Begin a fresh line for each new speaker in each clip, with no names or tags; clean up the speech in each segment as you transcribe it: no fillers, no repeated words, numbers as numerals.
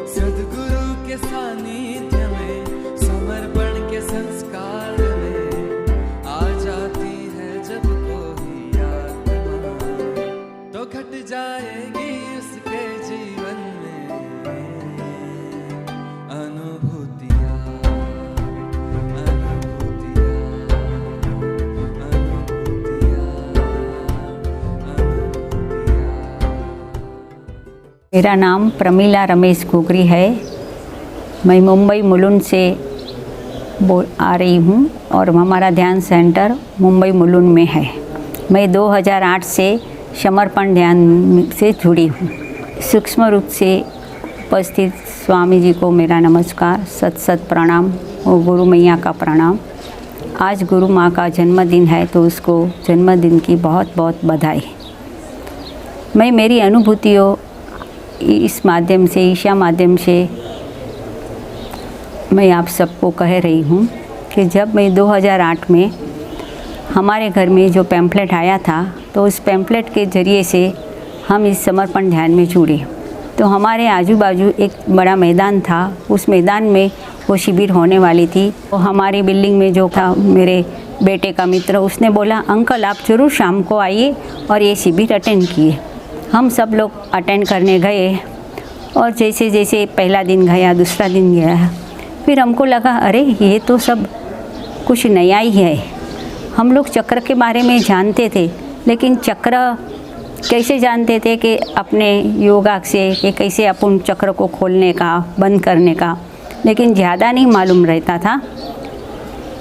सद्गुरु के सानिध्य में समर्पण के संस्कार में आ जाती है जब कोई आत्मा, तो घट जाएगी उसके जीवन में अनुभूतियाँ, अनुभूतियाँ, अनुभूतियाँ, अनुभूतियाँ।
मेरा नाम प्रमीला रमेश घुघरी है। मैं मुंबई मुलुंड से आ रही हूँ और हमारा ध्यान सेंटर मुंबई मुलुंड में है। मैं 2008 से समर्पण ध्यान से जुड़ी हूँ। सूक्ष्म रूप से उपस्थित स्वामी जी को मेरा नमस्कार, सत सत प्रणाम और गुरु मैया का प्रणाम। आज गुरु माँ का जन्मदिन है तो उसको जन्मदिन की बहुत बहुत बधाई। मैं मेरी अनुभूतियों इस माध्यम से, ईशा माध्यम से मैं आप सबको कह रही हूँ कि जब मैं 2008 में हमारे घर में जो पैम्फलेट आया था तो उस पैम्फलेट के ज़रिए से हम इस समर्पण ध्यान में जुड़े। तो हमारे आजू बाजू एक बड़ा मैदान था, उस मैदान में वो शिविर होने वाली थी। तो हमारी बिल्डिंग में जो था मेरे बेटे का मित्र, उसने बोला अंकल आप ज़रूर शाम को आइए और ये शिविर अटेंड किए। हम सब लोग अटेंड करने गए और जैसे जैसे पहला दिन गया, दूसरा दिन गया, फिर हमको लगा अरे ये तो सब कुछ नया ही है। हम लोग चक्र के बारे में जानते थे, लेकिन चक्र कैसे जानते थे कि अपने योगा से कि कैसे अपन चक्र को खोलने का, बंद करने का, लेकिन ज़्यादा नहीं मालूम रहता था।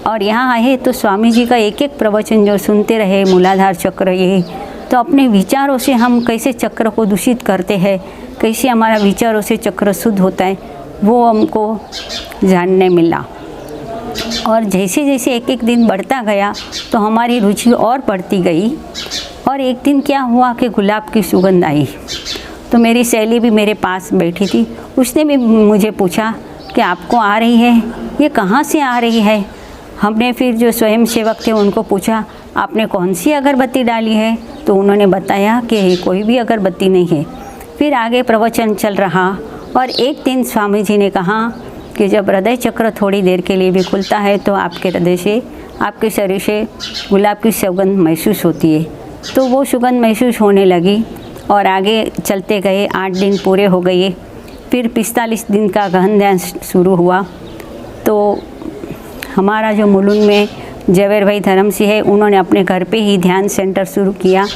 और यहाँ आए तो स्वामी जी का एक एक प्रवचन जो सुनते रहे, मूलाधार चक्र, ये तो अपने विचारों से हम कैसे चक्र को दूषित करते हैं, कैसे हमारा विचारों से चक्र शुद्ध होता है, वो हमको जानने मिला। और जैसे जैसे एक एक दिन बढ़ता गया तो हमारी रुचि और बढ़ती गई। और एक दिन क्या हुआ कि गुलाब की सुगंध आई। तो मेरी सहेली भी मेरे पास बैठी थी, उसने भी मुझे पूछा कि आपको आ रही है, ये कहाँ से आ रही है। हमने फिर जो स्वयं सेवक थे उनको पूछा आपने कौन सी अगरबत्ती डाली है, तो उन्होंने बताया कि कोई भी अगरबत्ती नहीं है। फिर आगे प्रवचन चल रहा और एक दिन स्वामी जी ने कहा कि जब हृदय चक्र थोड़ी देर के लिए भी खुलता है तो आपके हृदय से, आपके शरीर से गुलाब की सुगंध महसूस होती है। तो वो सुगंध महसूस होने लगी और आगे चलते गए। 8 दिन पूरे हो गए, फिर 45 दिन का गहन ध्यान शुरू हुआ। तो हमारा जो मुलुंड में जवेर भाई धर्म सिंह है, उन्होंने अपने घर पे ही ध्यान सेंटर शुरू किया।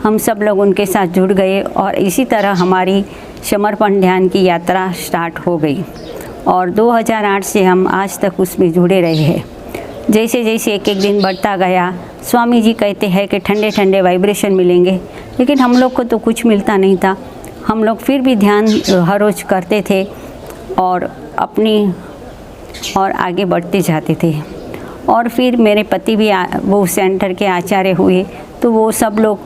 हम सब लोग उनके साथ जुड़ गए और इसी तरह हमारी समर्पण ध्यान की यात्रा स्टार्ट हो गई। और 2008 से हम आज तक उसमें जुड़े रहे हैं। जैसे जैसे एक एक दिन बढ़ता गया, स्वामी जी कहते हैं कि ठंडे ठंडे वाइब्रेशन मिलेंगे, लेकिन हम लोग को तो कुछ मिलता नहीं था। हम लोग फिर भी ध्यान हर रोज़ करते थे और आगे बढ़ते जाते थे। और फिर मेरे पति भी वो सेंटर के आचार्य हुए, तो वो सब लोग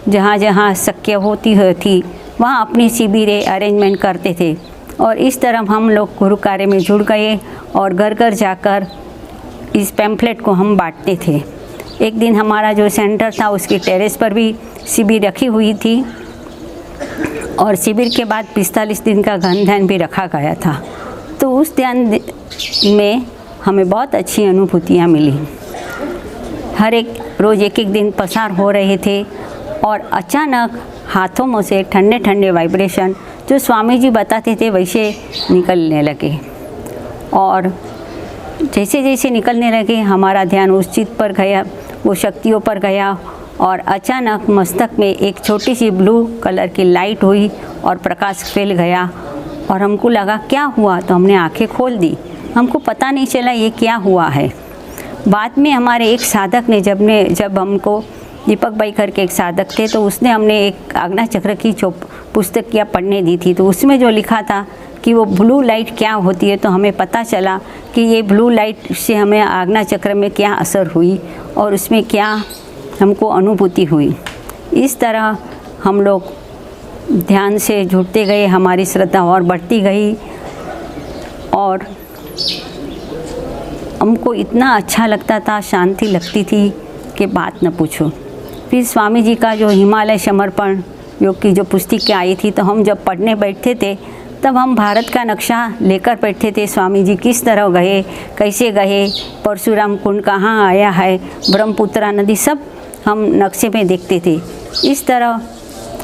जहाँ जहाँ शक्य होती थी वहाँ अपनी शिविरें अरेंजमेंट करते थे। और इस तरह हम लोग गुरु कार्य में जुड़ गए और घर घर जाकर इस पैम्फलेट को हम बांटते थे। एक दिन हमारा जो सेंटर था उसकी टेरेस पर भी शिविर रखी हुई थी और शिविर के बाद 45 दिन का गहन ध्यान भी रखा गया था। तो उस ध्यान में हमें बहुत अच्छी अनुभूतियाँ मिली। हर एक रोज़ एक एक दिन पसार हो रहे थे और अचानक हाथों में से ठंडे ठंडे वाइब्रेशन जो स्वामी जी बताते थे वैसे निकलने लगे। और जैसे जैसे निकलने लगे हमारा ध्यान उस चीज़ पर गया, वो शक्तियों पर गया और अचानक मस्तक में एक छोटी सी ब्लू कलर की लाइट हुई और प्रकाश फैल गया। और हमको लगा क्या हुआ, तो हमने आंखें खोल दी। हमको पता नहीं चला ये क्या हुआ है। बाद में हमारे एक साधक ने जब हमको, दीपक भाई करके एक साधक थे, तो उसने हमने एक आज्ञा चक्र की जो पुस्तक क्या पढ़ने दी थी, तो उसमें जो लिखा था कि वो ब्लू लाइट क्या होती है, तो हमें पता चला कि ये ब्लू लाइट से हमें आज्ञा चक्र में क्या असर हुई और उसमें क्या हमको अनुभूति हुई। इस तरह हम लोग ध्यान से जुड़ते गए, हमारी श्रद्धा और बढ़ती गई और हमको इतना अच्छा लगता था, शांति लगती थी कि बात न पूछो। फिर स्वामी जी का जो हिमालय समर्पण योग की जो पुस्तिका आई थी, तो हम जब पढ़ने बैठते थे तब हम भारत का नक्शा लेकर बैठे थे, स्वामी जी किस तरह गए, कैसे गए, परशुराम कुंड कहाँ आया है, ब्रह्मपुत्रा नदी, सब हम नक्शे में देखते थे। इस तरह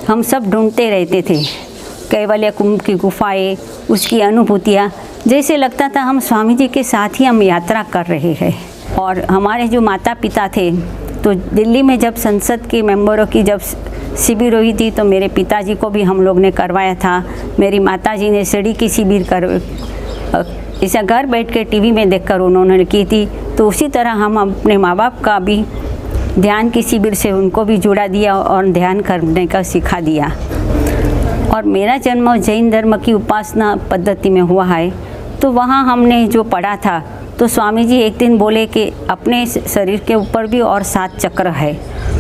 हम सब ढूंढते रहते थे। कैवल्य कुंभ की गुफाएं, उसकी अनुभूतियाँ, जैसे लगता था हम स्वामी जी के साथ ही हम यात्रा कर रहे हैं। और हमारे जो माता पिता थे, तो दिल्ली में जब संसद के मेंबरों की जब शिविर हुई थी तो मेरे पिताजी को भी हम लोग ने करवाया था। मेरी माताजी ने सीढ़ी की शिविर इसे घर बैठ के टीवी में देखकर उन्होंने की थी। तो उसी तरह हम अपने माँ बाप का भी ध्यान की शिविर से उनको भी जुड़ा दिया और ध्यान करने का सिखा दिया। और मेरा जन्म जैन धर्म की उपासना पद्धति में हुआ है, तो वहाँ हमने जो पढ़ा था, तो स्वामी जी एक दिन बोले कि अपने शरीर के ऊपर भी और 7 चक्र है।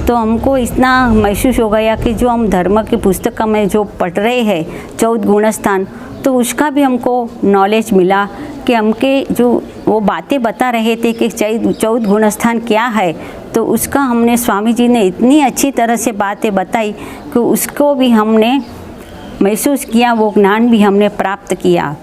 तो हमको इतना महसूस हो गया कि जो हम धर्म की पुस्तक में जो पढ़ रहे हैं 14 गुणस्थान, तो उसका भी हमको नॉलेज मिला कि हमके जो वो बातें बता रहे थे कि 14 गुणस्थान क्या है, तो उसका हमने स्वामी जी ने इतनी अच्छी तरह से बातें बताई कि उसको भी हमने महसूस किया, वो ज्ञान भी हमने प्राप्त किया।